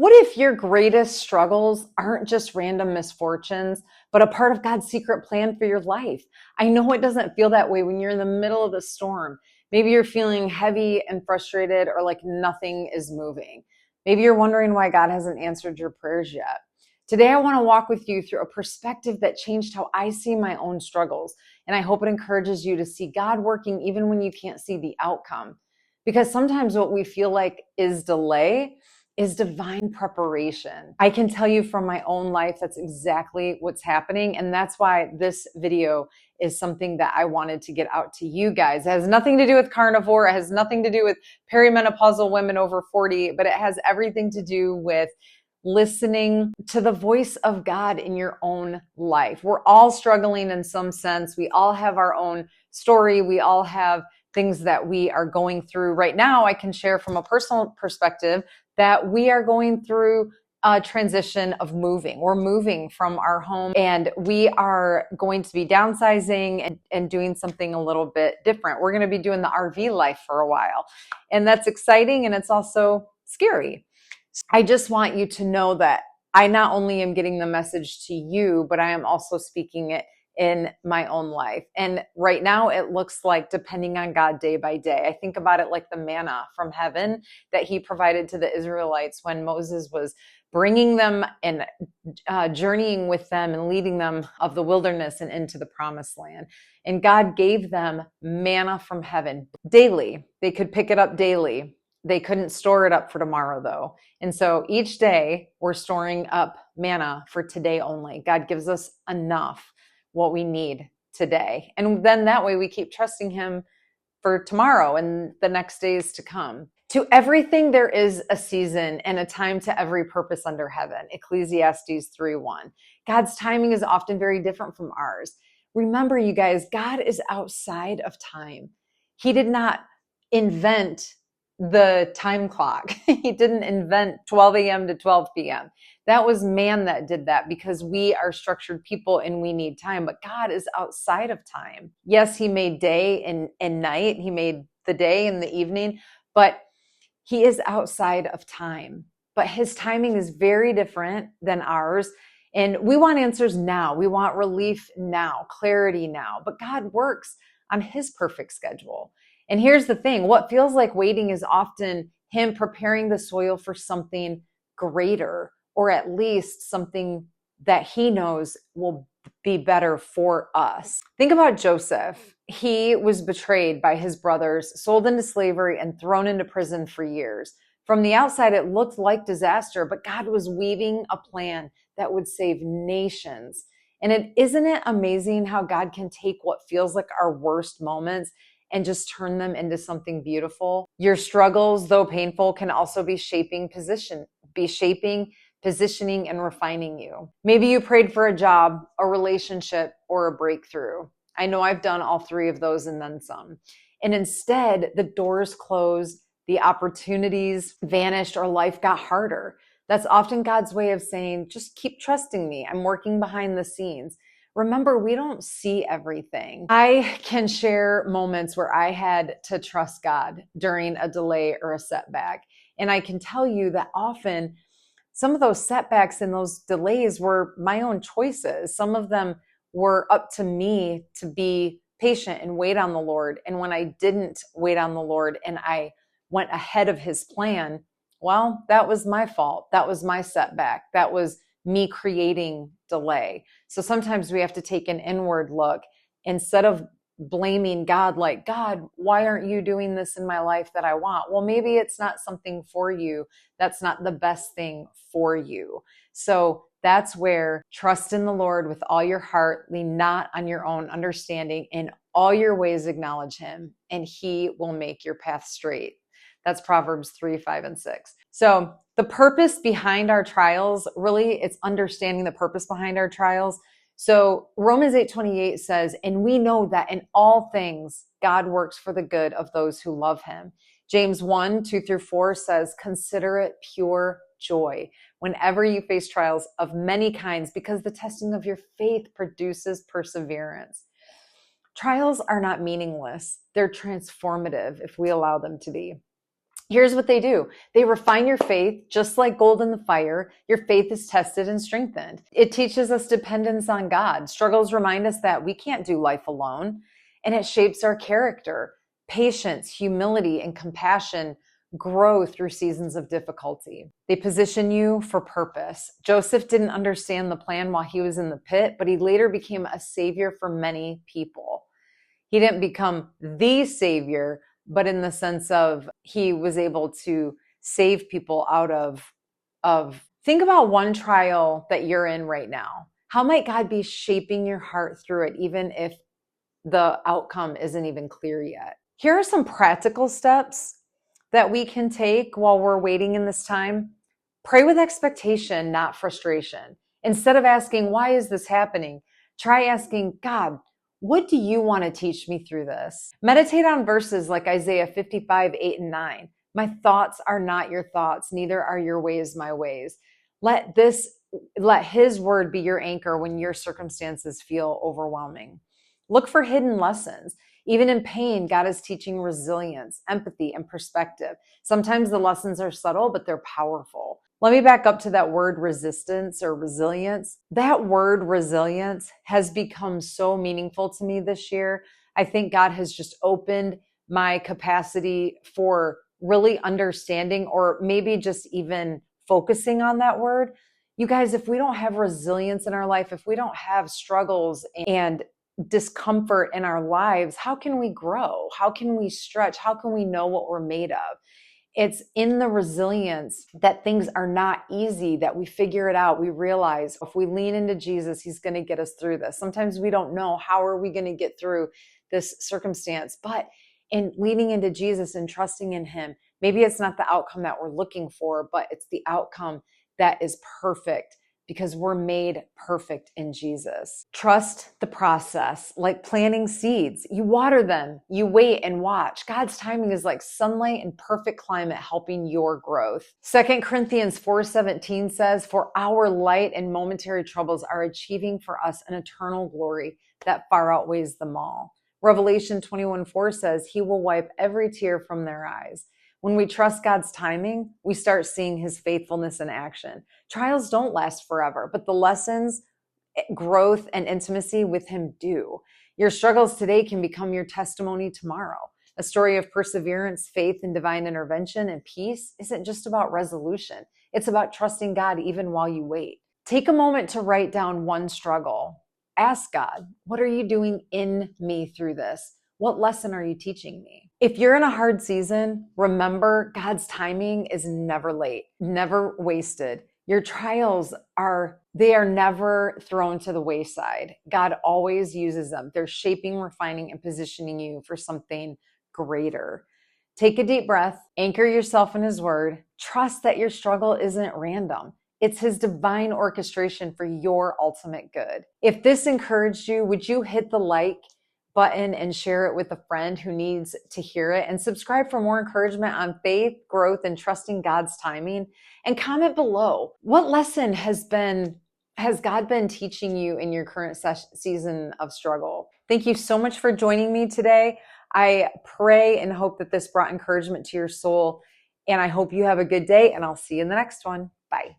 What if your greatest struggles aren't just random misfortunes, but a part of God's secret plan for your life? I know it doesn't feel that way when you're in the middle of the storm. Maybe you're feeling heavy and frustrated or like nothing is moving. Maybe you're wondering why God hasn't answered your prayers yet. Today, I want to walk with you through a perspective that changed how I see my own struggles. And I hope it encourages you to see God working even when you can't see the outcome. Because sometimes what we feel like is delay is divine preparation. I can tell you from my own life, that's exactly what's happening. And that's why this video is something that I wanted to get out to you guys. It has nothing to do with carnivore. It has nothing to do with perimenopausal women over 40, but it has everything to do with listening to the voice of God in your own life. We're all struggling in some sense. We all have our own story. We all have things that we are going through right now. I can share from a personal perspective that we are going through a transition of moving. We're moving from our home and we are going to be downsizing and doing something a little bit different. We're going to be doing the RV life for a while. And that's exciting and it's also scary. I just want you to know that I not only am getting the message to you, but I am also speaking it in my own life. And right now it looks like depending on God day by day. I think about it like the manna from heaven that he provided to the Israelites when Moses was bringing them and journeying with them and leading them of the wilderness and into the promised land. And God gave them manna from heaven daily. They could pick it up daily. They couldn't store it up for tomorrow though. And so each day we're storing up manna for today only. God gives us enough what we need today. And then that way we keep trusting him for tomorrow and the next days to come. To everything there is a season and a time to every purpose under heaven. Ecclesiastes 3:1. God's timing is often very different from ours. Remember, you guys, God is outside of time. He did not invent the time clock. He didn't invent 12 a.m. to 12 p.m. That was man that did that because we are structured people and we need time. But God is outside of time. Yes, he made day and night. He made the day and the evening, but he is outside of time. But his timing is very different than ours. And we want answers now. We want relief now, clarity now. But God works on his perfect schedule. And here's the thing, what feels like waiting is often him preparing the soil for something greater, or at least something that he knows will be better for us. Think about Joseph. He was betrayed by his brothers, sold into slavery, and thrown into prison for years. From the outside, it looked like disaster, but God was weaving a plan that would save nations. And isn't it amazing how God can take what feels like our worst moments and just turn them into something beautiful? Your struggles, though painful, can also be shaping, positioning, and refining you. Maybe you prayed for a job, a relationship, or a breakthrough. I know I've done all three of those and then some. And instead, the doors closed, the opportunities vanished, or life got harder. That's often God's way of saying, just keep trusting me. I'm working behind the scenes. Remember, we don't see everything. I can share moments where I had to trust God during a delay or a setback. And I can tell you that often some of those setbacks and those delays were my own choices. Some of them were up to me to be patient and wait on the Lord. And when I didn't wait on the Lord and I went ahead of his plan, well, that was my fault. That was my setback. That was me creating delay. So sometimes we have to take an inward look instead of blaming God, like, God, why aren't you doing this in my life that I want? Well, maybe it's not something for you. That's not the best thing for you. So that's where trust in the Lord with all your heart, lean not on your own understanding, in all your ways acknowledge him, and he will make your path straight. That's Proverbs 3:5-6. So the purpose behind our trials, really, it's understanding the purpose behind our trials. So Romans 8:28 says, and we know that in all things, God works for the good of those who love him. James 1:2-4 says, consider it pure joy whenever you face trials of many kinds, because the testing of your faith produces perseverance. Trials are not meaningless. They're transformative if we allow them to be. Here's what they do. They refine your faith just like gold in the fire. Your faith is tested and strengthened. It teaches us dependence on God. Struggles remind us that we can't do life alone, and it shapes our character. Patience, humility, and compassion grow through seasons of difficulty. They position you for purpose. Joseph didn't understand the plan while he was in the pit, but he later became a savior for many people. He didn't become the savior, but in the sense of he was able to save people out of think about one trial that you're in right now. How might God be shaping your heart through it, even if the outcome isn't even clear yet? Here are some practical steps that we can take while we're waiting in this time. Pray with expectation, not frustration. Instead of asking, why is this happening? Try asking, God, what do you want to teach me through this? Meditate on verses like Isaiah 55, 8, and 9. My thoughts are not your thoughts, neither are your ways my ways. Let his word be your anchor when your circumstances feel overwhelming. Look for hidden lessons. Even in pain, God is teaching resilience, empathy, and perspective. Sometimes the lessons are subtle, but they're powerful. Let me back up to that word resistance or resilience. That word resilience has become so meaningful to me this year. I think God has just opened my capacity for really understanding, or maybe just even focusing on that word. You guys, if we don't have resilience in our life, if we don't have struggles and discomfort in our lives, how can we grow? How can we stretch? How can we know what we're made of? It's in the resilience that things are not easy, that we figure it out. We realize if we lean into Jesus, he's going to get us through this. Sometimes we don't know how are we going to get through this circumstance, but in leaning into Jesus and trusting in him, maybe it's not the outcome that we're looking for, but it's the outcome that is perfect, because we're made perfect in Jesus. Trust the process, like planting seeds. You water them, you wait and watch. God's timing is like sunlight and perfect climate helping your growth. 2 Corinthians 4:17 says, for our light and momentary troubles are achieving for us an eternal glory that far outweighs them all. Revelation 21:4 says, he will wipe every tear from their eyes. When we trust God's timing, we start seeing his faithfulness in action. Trials don't last forever, but the lessons, growth, and intimacy with him do. Your struggles today can become your testimony tomorrow. A story of perseverance, faith, and divine intervention and peace isn't just about resolution. It's about trusting God even while you wait. Take a moment to write down one struggle. Ask God, what are you doing in me through this? What lesson are you teaching me? If you're in a hard season, remember God's timing is never late, never wasted. Your trials are never thrown to the wayside. God always uses them. They're shaping, refining, and positioning you for something greater. Take a deep breath, anchor yourself in his word, trust that your struggle isn't random. It's his divine orchestration for your ultimate good. If this encouraged you, would you hit the like button and share it with a friend who needs to hear it, and subscribe for more encouragement on faith, growth, and trusting God's timing, and comment below. What lesson has God been teaching you in your current season of struggle? Thank you so much for joining me today. I pray and hope that this brought encouragement to your soul, and I hope you have a good day, and I'll see you in the next one. Bye.